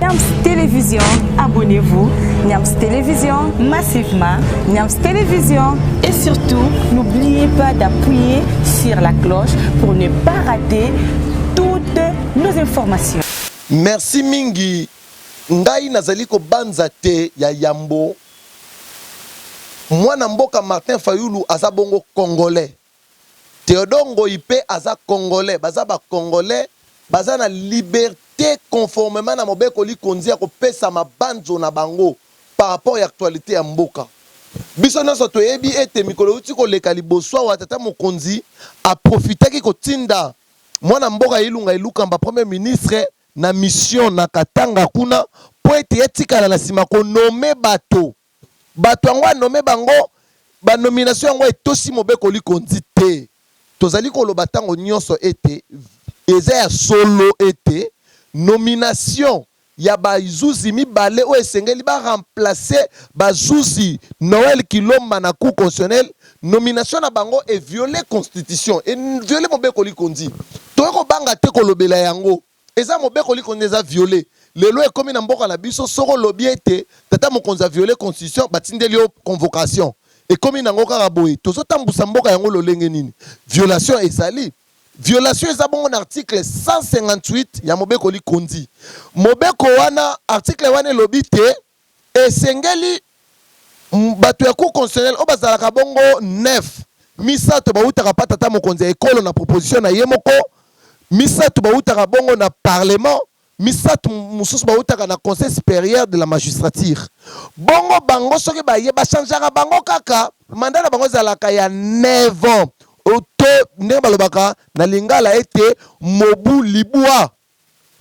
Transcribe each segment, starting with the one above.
Niams Télévision, abonnez-vous. Niams Télévision, massivement. Niams Télévision. Et surtout, n'oubliez pas d'appuyer sur la cloche pour ne pas rater toutes nos informations. Merci mingi. Ngai nazali ko banza te ya yambo. Mwana mboka Martin Fayulu aza bongo congolais. Théodongo Ipe aza congolais. Baza ba congolais. Baza na liberté conformément na mobeko li konzi ko pesa mabanzo na bango par rapport à l'actualité ya mboka. Biso na soto yebi ete mikolo uti ko leka liboswa wa tata mokonzi a profiter ki ko tinda mwana mboka ilunga ilukamba premier ministre na mission na Katanga kuna po ete etikala na sima ko nommer bato yango nommer bango ba nomination yango etosi mobeko li konzi te tozali ko loba tango nyonso ete eza ya solo ete nomination ya bazuzi mibale o esengeli ba remplacer bazuzi Noël Kilomba na cour constitutionnelle nomination na bango et violer constitution et violer mobeko li konzi to ko banga te ko lobela yango eza mobeko li konzi eza violer lelo ekomi na mboka na biso soko lobi ete tata mokonzi a violer constitution batindeli yo convocation ekomi nango kaka boye tozo tambusa mboka yango lolenge nini violation ezali. Violation est bon article 158 ya mobeko li kondi. Mobeko wana article wana lobite et sengeli bato ya cour constitutionnelle o bazalaka bongo 9 misato bautaka patata mokonzi ekolo na proposition na yemoko misato bautaka bongo na parlement misato mususu bautaka na conseil supérieur de la magistrature bongo bango soki baye ba changera bango kaka mandat na bango zalaka ya 9 ans auto ndeba lobaka na lingala ete mobu libua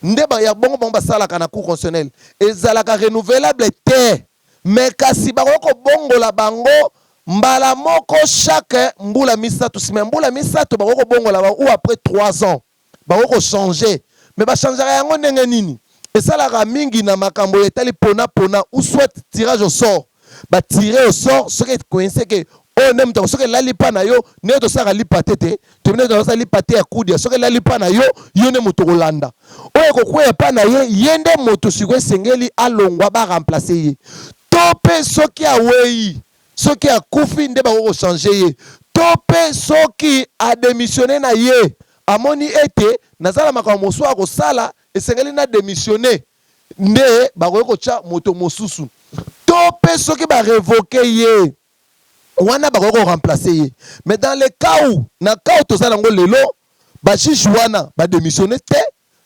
ndeba ya bongo bongo basalaka na cour constitutionnelle ezalaka renouvelable te mais kasi bakoko bongo la bango mbala moko chaque mbula misato sima mbula misato bakoko bongo la ou après 3 ans bakoko changer mais ba changera yango ndenge nini esalaka mingi na makambo etali pona ou soit tirage au sort ba tirer au sort ce qui coincé que on aime to soki la lipa na yo ne to saka lipa tete to ne to saka lipa te ya kudi soki la lipa na yo yo ne moto kolanda oyo kokweya pa na ye yende moto sikwe sengeli alongwa ba remplacer ye tope soki awei soki akufi nde ba ko changer ye tope soki a démissionner na ye amoni ete nazala makambo mosusu ko sala esengeli na démissionner nde ba ko cha moto mosusu tope soki ba révoquer ye wana ba ko remplacer ye mais dans le cas où na cas où tozala ngo lelo ba juge wana ba démissionner te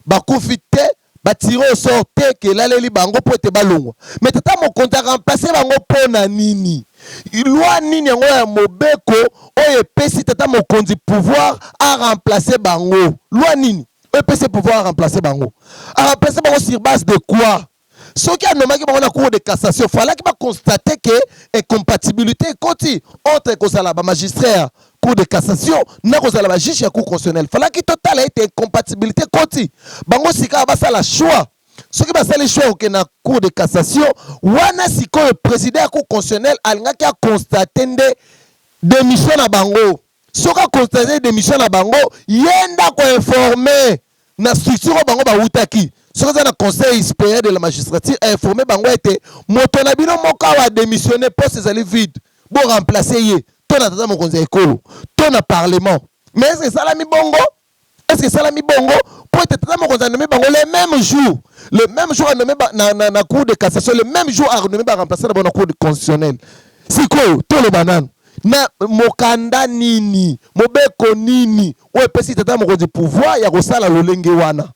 ba kufi te ba tirer au sort te ke laleli bango po te balongwa mais tata mo konta remplacer bango pona nini loi nini yango ya mobeko oyo pesi tata mo konzi pouvoir à remplacer bango loi nini oyo pesi pouvoir à remplacer bango sur base de quoi? Ce qui a nommé la cour de cassation, il fallait qu'il constater que incompatibilité entre la magistrat cour de cassation et la juge à cour constitutionnelle. Il fallait qu'il total ait incompatibilité côté. Bango sika basa la choix. Ce qui basa le choix au na cour de cassation, wana siko le président à cour constitutionnelle alinga qui a constaté des démission à bango. Ce qui a constaté démission à bango, yenda ko informer na structure bango ba utaki. Ce que le conseil supérieur de la magistrature a informé bango était motonabino moka wa démissionner poste ezali vide bon remplacer ye ton atata mon conseil écolo ton parlement mais est-ce que ça la mi bongo pour être tata mon conseil nommé bango le même jour a nommé na cour de cassation le même jour a nommé ba remplacer na cour constitutionnelle siko to le banane na mokanda nini mobeko nini o pesi tata mon conseil pouvoir ya kosala lolenge wana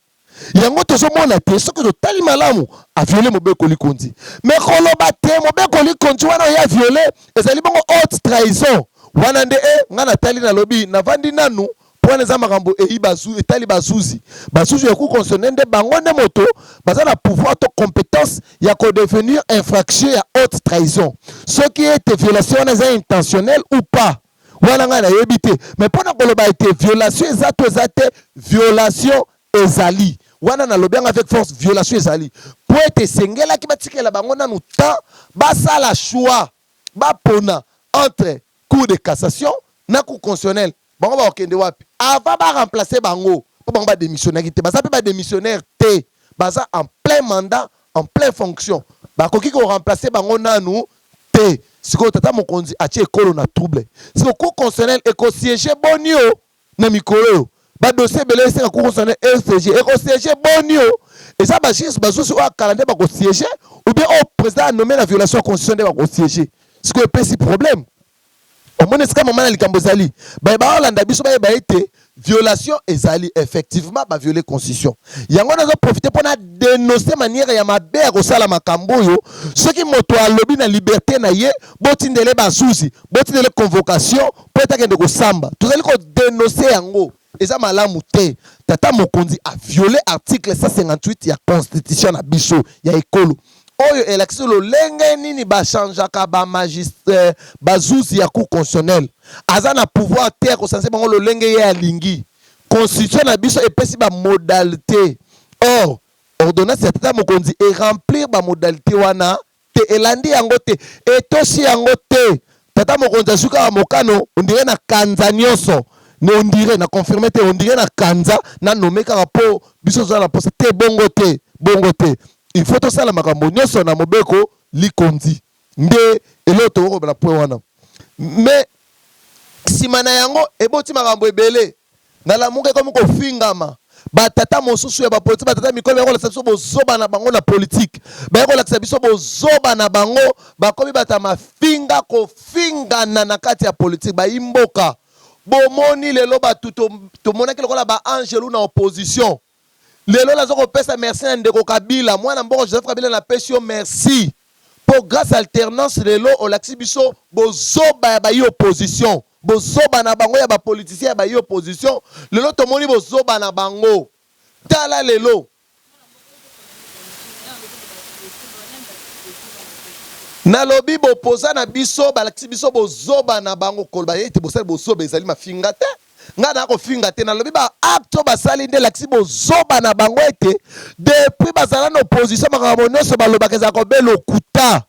yango tozomona te soki totali malamu a violer mobeko likonzi mais koloba te mobeko likonzi wana ya violer ezali bongo haute trahison wana nde ngana tali na lobi na vandi nanu pona za makambo bazu etali bazuzi ya cour constitutionnelle nde bango nde moto baza na pouvoir to compétence ya ko devenir infraction ya haute trahison soki ete violation wana eza intentionnelle ou pas wana ngana yebi te mais pona koloba ete violation ezate violation ezali wana na lobianga avec force violation ezali po ete sengela ki batikela bango nanu temps basala choix bapona entre cour de cassation na cour constitutionnelle bango ba okende wapi avant ba remplacer bango po bango ba démissionnaire te baza pe ba démissionnaire te baza en plein mandat en pleine fonction bakoki ko remplacer bango nanu te siko tata mokonzi atie ekolo na trouble siko cour constitutionnel ekosiéger bonio na mikolo ba dossier belé c'est la cour constitutionnelle ECG ekosiéger bonio et ça bachis bazusu wa calendrier bakosiéger ou bien au président a nommé la violation constitutionnelle bakosiéger siko epesi problème omone sika mama na likambo zali ba olanda biso ba été violation ezali effectivement ba violer constitution yango nazo profiter pour na dénoncer manière ya mabe ko sala makambo yo soki moto alobi na liberté na ye botindele basusi botindele convocation pour etake ko samba tozali ko dénoncer yango eza malamu te tata mokonzi a violé article 158 ya constitution na biso ya ekolo oyo élection lolenge nini ba changeaka ba magistrat bazuzi ya cour constitutionnelle aza na pouvoir terre ko sanse bango lolenge ye alingi constitution na biso epesi ba modalité or ordonnance ya tata mokonzi e remplir ba modalité wana te elandi yango te etosi yango te tata mokonzi asuka mokano on dirait na kanza nyonso ne on dirait na confirmer te on dirait na kanza na nommé ka rapport biso za la poste te bongo te il faut tout ça la makambo nyonso na mobeko likondi nde eloto ko bela point wana mais simana yango eboti makambo ebele na la munge comme ko fingama batata mosusu ya ba politique batata mikolo ko la biso bozoba na bango na politique ba ko la biso bozoba na bango bakomi bata mafinga ko fingana na kati ya politique ba imboka bomoni lelo batu to monaki lokola ba angelu na opposition lelo la zoko pesa merci na ndeko Kabila mwana mboko Joseph Kabila na pesio merci pour grâce alternance lelo olaksi biso bozoba ba opposition bozoba na bango ya ba politicien ba opposition lelo to moni bozoba na bango tala lelo na lobi bopoza na biso balaksi biso bozoba na bango kolba yete bosali bozoba ezali mafinga te nga na ko finga te na lobi ba acte basali nde laksi bozoba na bango ete depuis bazala na opposition makambo nyonso balobaka eza ko belo kuta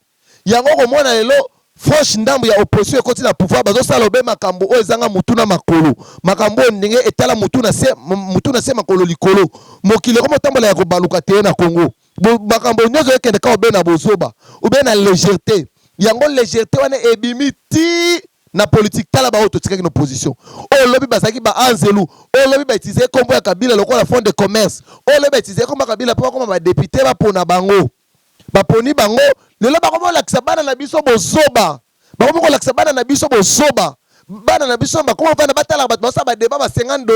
yango komona lelo franche ndambo ya opposition ekoti na pouvoir bazosala obe makambo oyo ezanga mutu na makolo makambo ndenge etala mutu na se makolo likolo mokili komo tambola ya kobaluka te na Congo makambo nyonso ekende ka obe na bozoba obe na légèreté yango légèreté wana ebimi ti na politique tala ba auto tikaki na opposition o lobi bazaki ba anzelu o lobi ba utiliser kombo ya Kabila lokola fond de commerce o lobi ba utiliser kombo ya Kabila po koma ba député ba pona bango ba poni bango lelo ba komo la kisabana na biso bozoba ba komo ko la kisabana na biso bozoba bana na biso ba komo vana batala ba bosa ba débat ba $50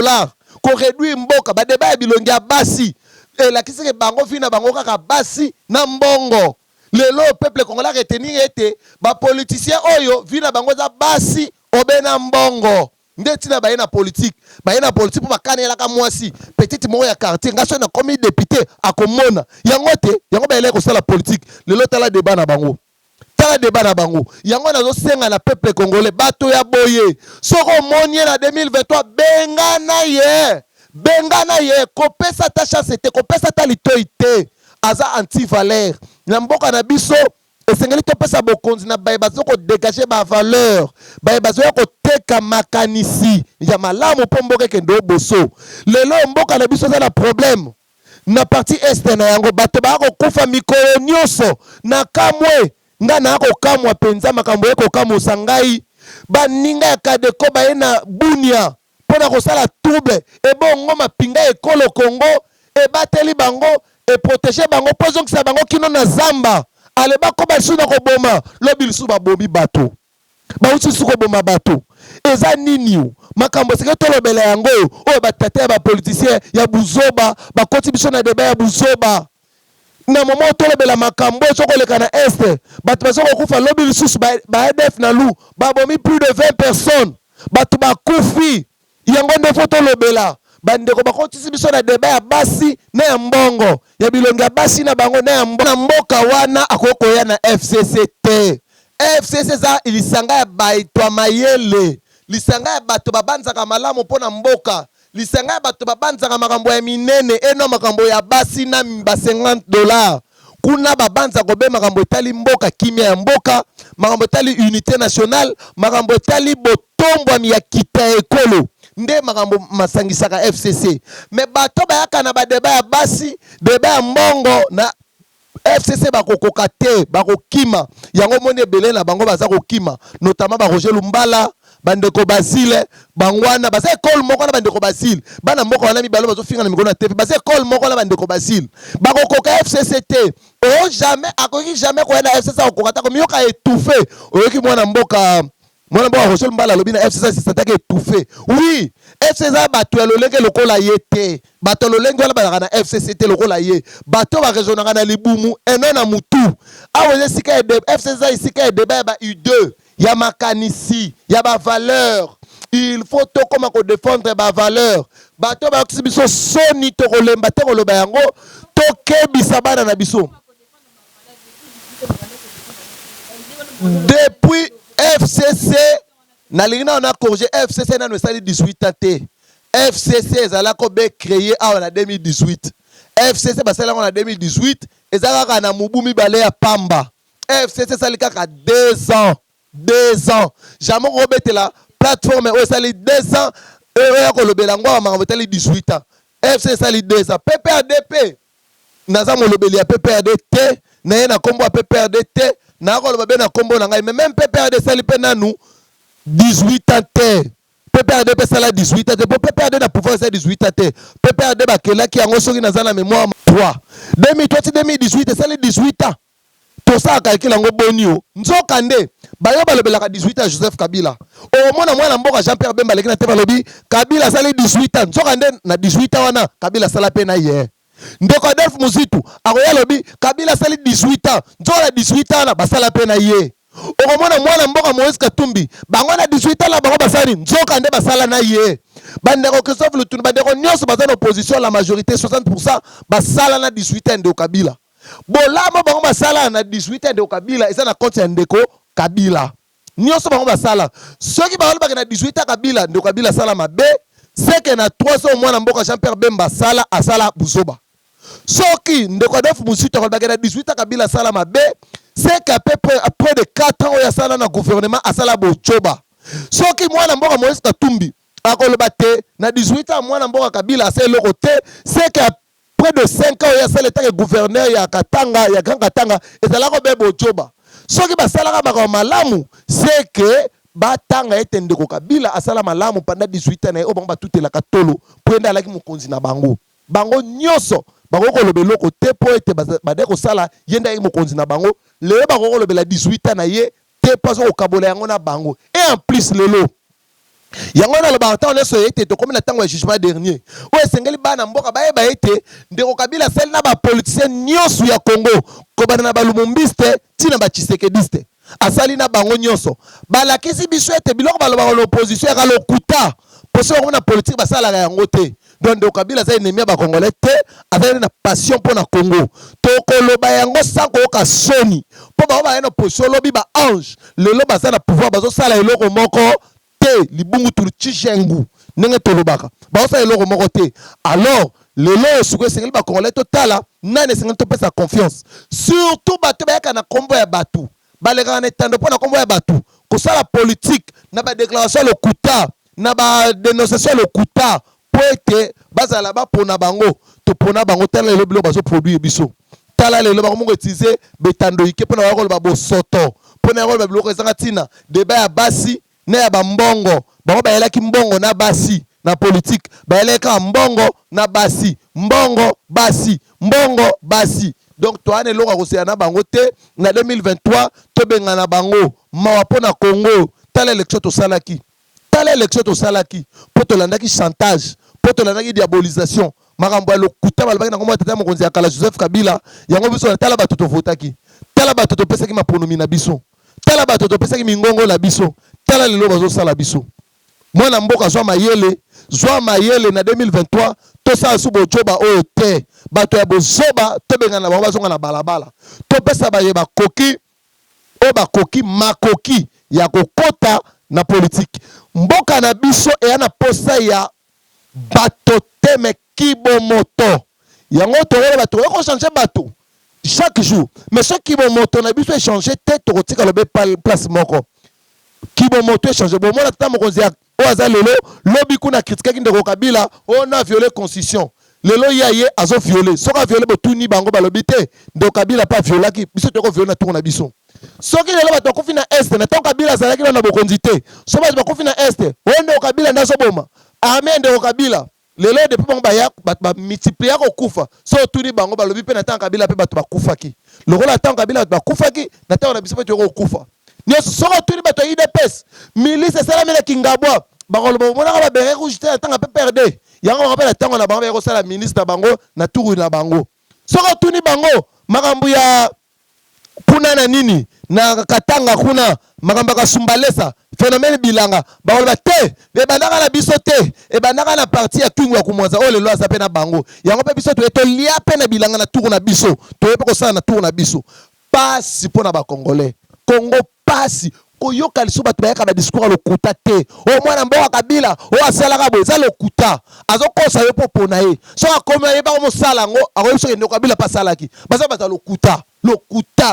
ko réduire mboka ba débat ya bilongi ya basi e la kiseke bango fina bango kaka basi na mbongo lelo peuple congolais retenir ete ba politicien oyo vina bango za basi obena mbongo ndeti na baye na politique pour bakanela ka mwasi petite mo ya quartier ngaso na komi député akomona yango te yango ba ele ko sala politique lelo tala débat na bango yango nazo senga na peuple congolais bato ya boye soko monye na 2023 bengana ye kopesa ta chance te kopesa ta litoite aza anti-valeur na mboka na biso esengeli topesa bokonzi na baye bazoko dégager ba valeur baye bazoko teka makanisi ya malamu mpo mboka kendo boso lelo mboka na biso za na problème na partie est na yango bato bako kufa mikolo nyonso na kamwe nga na ko kamwa penza makambo eko kamwa sangai baninga ya kadeko baye na bunia pona ko sala trouble ebongo mapinga ekolo Congo ebateli bango et protéger bango pozong sa bango kino na zamba ale bako basu na ko boma lobi lisu ba bomi bato ba uti su ko boma bato eza nini makambo seke tolobela yango oyo batata ba politicien ya buzoba ba koti biso na débat ya buzoba na moment tolobela makambo soko leka na est bato bazoko kufa lobi lisu ba EDF na lu ba bomi plus de 20 personnes bato ba kufi yango ndefo tolobela bandeko bakotisi biso na débat ya basi na ya mbongo ya bilonga basi na bango na ya mboka wana akokoya na FCCT FCC za ilisanga ya baitwa mayele lisanga ya bato babanzaka malamu mpona mboka lisanga ya bato babanzaka makambo ya minene eno makambo ya basi na ba $50 kuna babanza kobe makambo etali mboka kimia ya mboka makambo etali unité nationale makambo etali botombwami ya kita ekolo nde makambo masangisaka FCC me bato bayaka na ba débat ya basi débat ya mbongo na FCC bakokoka te bakokima yango moni ebele na bango baza kokima notamment ba Roger Lumbala bandeko Basile bangwana baza école moko na bandeko Basile bana moko wana mibalo bazofinga na mikono na tepe baza école moko na bandeko Basile bakokoka FCC te o jamais akoki jamais ko na FCC akokoka ta ko miyoka étouffé oyoki mwana mboka Roger Lumbala lobi na FCC s'attaque étouffé oui FCC bato ya lolenge lokola yete bato lolenge wala balaka na FCC te lokola ye bato ba régionaka na libumu eno na mutu awo sika de FCC isika débat ba U2 ya makanisi ya ba valeur il faut to koma ko défendre ba valeur bato ba biso soni to kolemba te koloba yango to kebisa bana na biso depuis FCC na lingina on a corrigé FCC na no sali 18 ans FCC ezalako be créé en 2018 FCC basala en 2018 ezalaka na mubu mibale ya pamba FCC sali kaka 2 ans jamais robete la plateforme o sali 2 ans ya kolobela ngwa mangabetali 18 ans FCC sali 2 ans PPRDP naza molobeli ya PPRDT na ye na kombo ya PPRDT na koloba be na kombo na ngai mais même PPRD sali pe nanu 18 ans te PPRD pe sala 18 ans te pour PPRD na pouvoir ça 18 ans te PPRD bakela ki yango soki naza na mémoire 3 2018 sala 18 ans to ça calcule ngo bonio nzoka nde bayo balobelaka 18 ans Joseph Kabila o mona mwana mboka Jean-Pierre Bemba lekina te balobi Kabila sala 18 ans nzoka nde na 18 ans wana Kabila sala pe na ye ndeko Adolphe Muzitu akoya lobi Kabila sali 18 ans nzoka 18 ans na basala pe na ye okomona mwana mboka Moïse Katumbi bango na 18 ans la bango basali nzoka nde basala na ye bandeko Christophe Lutundu bandeko nyonso baza na opposition la majorité 60% basala na 18 ans ndeko Kabila bolamo bango basala na 18 ans ndeko Kabila eza na compte ya ndeko Kabila nyonso bango basala soki bango baki na 18 ans Kabila ndeko Kabila sala mabe seke na 300 mwana mboka Jean-Pierre Bemba sala asala buzoba soki ndeko Adolphe Muzitu baki na 18 ans Kabila sala mabe c'est qu'à peu près après de 4 ans il y a ça dans le gouvernement à ça la bochoba so qui moi na mboka Moïse Katumbi akoloba te na 18 ans moi na mboka Kabila c'est le côté c'est qu'à près de 5 ans il y a ça l'état gouverneur ya Katanga ya Grand Katanga et ça la ko be bochoba so qui ba sala ka malamu c'est que batanga etende ko Kabila asala malamu pendant 18 ans na o ba tout la katolo prenda la ki mokonzi na bango nyonso bango kolobelo ko te po ete bade ko sala yenda yi mokonzi na bango le bango kolobela 18 ans na ye te pas au kabola yango na bango et en plus lelo yango na le bango on est ete to comme na tango ya jugement dernier o esengeli bana mboka ba ete ndeko Kabila sel na ba politicien nyonso ya Congo ko bana na balumumbiste tina ba Tshisekediste asali na bango nyonso balakisi biso ete biloko baloba l'opposition ya lokuta poso na politique basala yango te donc de Kabila ça ennemi ba congolais te avec une passion pour na Congo to koloba yango sanko ka soni po ba ba na position lobi ba ange le loba ça na pouvoir bazo sala eloko moko te libungu turu chishengu nenge to lobaka ba ça eloko moko te alors le lo suko sengeli ba congolais totala nane sengeli to pesa confiance surtout bato ba kana kombo ya batu baleka na tando po na kombo ya batu ko sala politique na ba déclaration le kuta na ba dénonciation le kuta poete bazala ba pona bango to pona bango tala le bilo bazo produire biso tala le ba ko utiliser betando ike pona ba ko ba bosoto pona ko ba bilo ko ezanga tina débat ya basi na ya bambongo bango ba yela ki mbongo na basi na politique ba yela ka mbongo na basi mbongo basi donc to ane loka ko se na bango te na 2023 to benga na bango mawa pona Congo tala élection to salaki po to landaki chantage po to landaki diabolisation makambo ya lokuta balabaki na kombo tata mokonzi ya kala Joseph Kabila yango biso na tala bato to votaki tala bato to pesaki maponomi na biso tala bato to pesaki mingongo la biso tala lelo bazo sala biso mwana mboka zwa mayele na 2023 to sa su bochoba oyo te bato ya bozoba to benga na bango bazonga na balabala to pesa ba yeba koki o ba koki makoki ya kokota na politique mboka na biso e na posa ya bato teme kibomoto yango to wala bato ko changer bato chaque jour mais ce kibomoto na biso changer tête to tika lobe place moko kibomoto changer bon mona tata mokonzi o azalelo lobi kuna critiquer ndeko Kabila on a violé constitution lelo yaye azo violer soka violer botuni bango balobite ndo Kabila pas violaki biso toko violer na tourna biso soki lelo bato bakufi na este na tango Kabila azalaki na bokonzi te so bato bakufi na este wende Kabila ndazo boma armée de Kabila lelo depuis bango baya ba multiplier ko kufa so tuni bango balobi pe na tango Kabila pe bato bakufaki lokola tango Kabila bato bakufaki na tango na biso pe toko kufa nyonso soka tuni bato IDPS milice esalami na Kingabwa bakoloba monaka ba beret rouge te na tango pe perdre yango bakapela tango na bango ba yekosala ministre na bango na turu na bango soka tuni bango makambo ya kuna na nini na Katanga kuna makambo ka Sumbalesa phénomène bilanga bakoloba te ebandaka na biso te ebandaka na parti ya Kingu ya kumwanza o lelo aza pe na bango yango pe biso to lia pe na bilanga na turu na biso to pe kosala na turu na biso pasi pona ba congolais Congo pasi koyoka liso bato bayaka ba discours lokuta te o mwana mboka Kabila o asalaka boye za lokuta azokosa yo popo na ye so akoma ye ba mo sala ngo akoyi so kende Kabila pasalaki baza bata lokuta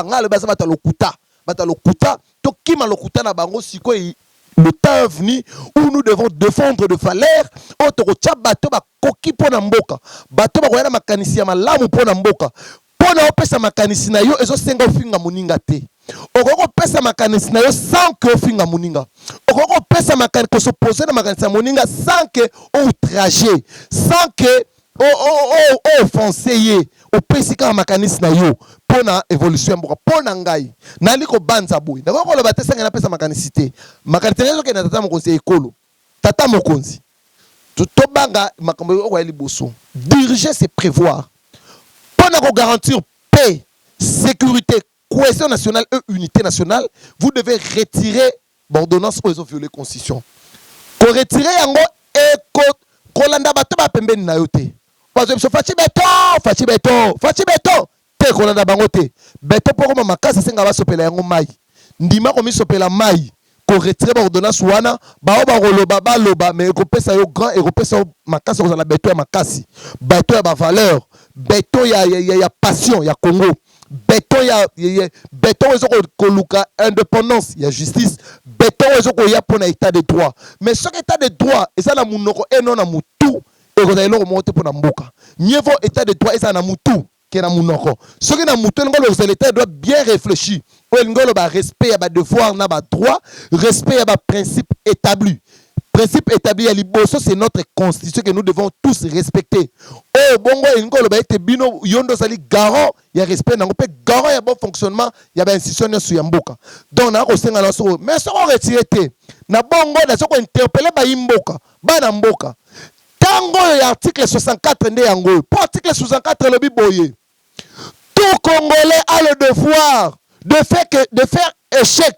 ngalo baza bata lokuta to kima lokuta na bango siko le temps est venu où nous devons défendre de valeur autre tcha bato ba koki pona mboka bato ba koyana makanisi ya malamu pona mboka pona opesa makanisi na yo ezo senga ofinga moninga te okoko pesa makanisi na yo sans que ofinga moninga okoko pesa makanisi ko s'opposer na makanisi ya moninga sans que outrager sans que offenser ye opesi ka makanisi na yo pona évolution mboka pona ngai nali ko banza boy na ko loba te sanga na pesa makanisi te makanisi na zo ke na tata mokonzi ekolo tata mokonzi to banga makambo o wa liboso diriger c'est prévoir pona ko garantir paix sécurité cohésion nationale et unité nationale, vous devez retirer l'ordonnance où ils ont violé la constitution. Ko retirer yango et ko landa bato ba pembeni na yote. Parce que fachi beton. Te ko landa bango te. Beton pour ma makasa senga ba sopela yango mai. Ndima ko mi sopela mai. Ko retirer l'ordonnance wana ba roloba ba loba mais ko pesa yo grand et ko pesa makasa ko la beton ya makasi. Beton ya ba valeur, beton ya passion ya Congo. Béton ils ont koluka indépendance, il y a justice. Béton ils ont koya pour un état de droit. Mais ce état de droit, et ça la munoko et non na mutu et vous allez le remonter pour na mboka. Mieux vaut état de droit et ça na mutu que na munoko. Ce qui na mutu ngolo l'état de droit bien réfléchi. Ou ngolo ba respect ba devoir na ba droit, respect ba principe établi. Principe établi à Liboso, c'est notre constitution que nous devons tous respecter. Oh, bongo, ingolo ba ete bino yondo sali garant, il y a respect nango pe garant il y a bon fonctionnement, il y a institution sur yamboka. Donc na ko senga na so, mais so ko retirer te. Na bongo na so ko interpeller ba yimboka, ba na mboka. Tango l'article 64 nde yango. Pour article 64 le biboye. Tout Congolais a le devoir de faire échec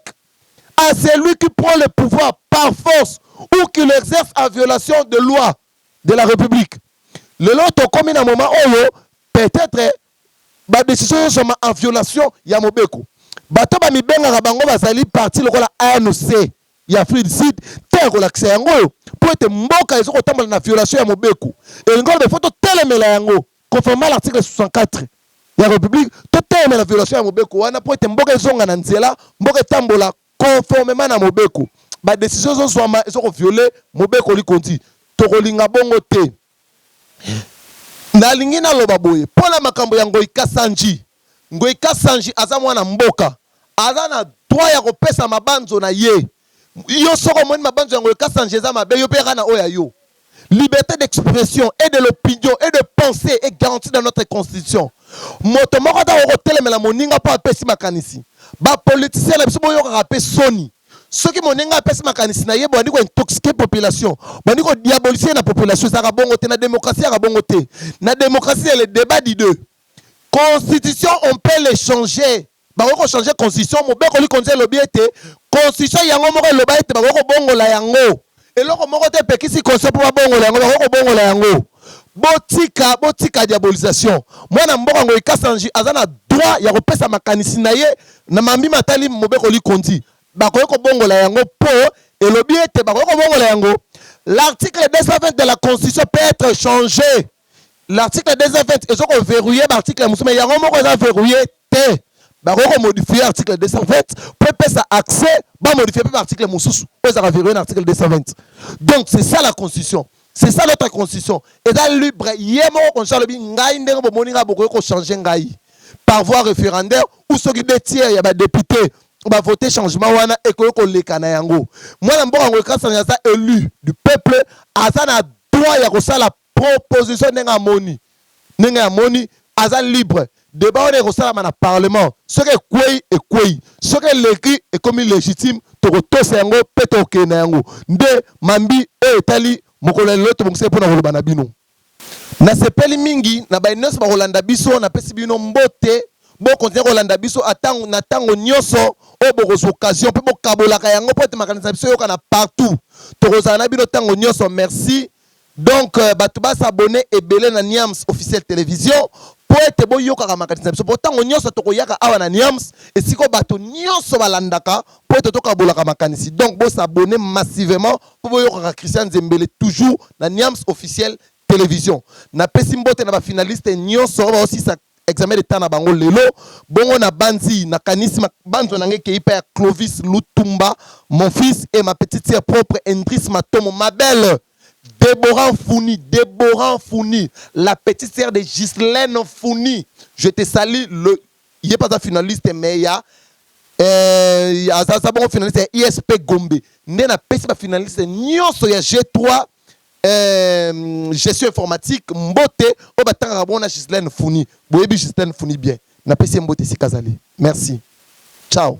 à celui qui prend le pouvoir par force ou qui l'exerce en violation de loi de la République. Le lot comme un moment où peut-être la décision sont en violation ya mobeko. Bato ba mibenga bango bazali parti lokola ANC ya Afrique du Sud te ko l'accès yango pour être mboka ezoko tambala na violation ya mobeko. Et ngolo be photo telemela yango conformément à l'article 64 ya République to telemela la violation ya mobeko wana pour être mboka ezonga na nzela mboka tambola conformément na mobeko. Ba décision zo swama ezoko violer mobeko li konti to kolinga bongo te. Na lingi na loba boye pola makambo ya Ngoïka Sanji aza mwana mboka aza na droit ya kopesa mabanzo na ye yo soko moni mabanzo ya Ngoïka Sanji eza mabe yo pe kana oya yo. Liberté d'expression et de l'opinion et de penser est garantie dans notre constitution. Moto moko ta ko telemela moninga pa pesi makanisi ba politicien la biso boyo ka pe soni. Ce qui moninga pesi makanisi na ye bo ndiko intoxiquer population bo ndiko diaboliser la population ça ka bongo te na démocratie ka bongo te na démocratie le débat dit deux constitution on peut les changer ba ko changer constitution mo be ko li konze lobi ete constitution yango moko loba ete ba ko bongo la yango eloko moko te pekisi constitution po ba bongo la yango ba ko bongo la yango botika diabolisation mwana mboka Ngoïka Sanji azana droit ya kopesa makanisi na ye na mambi matali mobeko li kondi bakoye ko bongo la yango po elobi ete bakoye ko bongo la yango. L'article 220 de la constitution peut être changé. L'article 220 est ko verrouiller l'article musume yango moko za verrouiller te bakoye ko modifier l'article 220 pour pesa accès ba modifier l'article mususu pour ça verrouiller l'article 220. Donc c'est ça la constitution. C'est ça notre constitution. Et dans le libre, yémo on change le bien, ngai ndenge bo moninga boko ko changer ngai par voie référendaire ou ceux qui détiennent il y a des députés va voter changement wana et ko lekana yango. Moi na mboka ngwe kasa nyasa élu du peuple asa na droit ya ko la proposition nenga moni asa libre. Débat on est ko sala na parlement. Ce que quoi ce que l'écrit est comme légitime to to sengo peto kena yango. Nde mambi e etali mokolo loto bongse pona ko lobana bino. Na sepeli mingi na ba nyonso ba kolanda biso na pesi bino mbote bo continuer kolanda biso atango na tango nyonso o boko occasion pe bo kabolaka yango po te makanisa biso yoka na partout to kozana bino tango nyonso. Merci. Donc batu ba s'abonner ebele na Niams officiel télévision po ete bo yoka ka makanisa biso po tango nyonso to koyaka awa na Niams esiko batu nyonso balandaka po ete to kabolaka makanisi. Donc bo s'abonner massivement po bo yoka ka Christian Zembele toujours na Niams officiel télévision. Na pesi mbote na ba finaliste nyonso ba aussi sa examen de temps na bango lelo bongo na banzi na kanisma banzo nange ke ipa Clovis Lutumba, mon fils et ma petite sœur propre Endris Matomo, ma belle Déborah Founi, la petite sœur de Ghislaine Founi. Je te salue. Il n'est pas un finaliste, mais il y a un bon finaliste, ISP Gombe. Il y a un finaliste, Nyonso, il y a G3, gestion informatique, Mbote, on a Ghislaine Founi. Vous avez Ghislaine Founi bien. Merci. Ciao.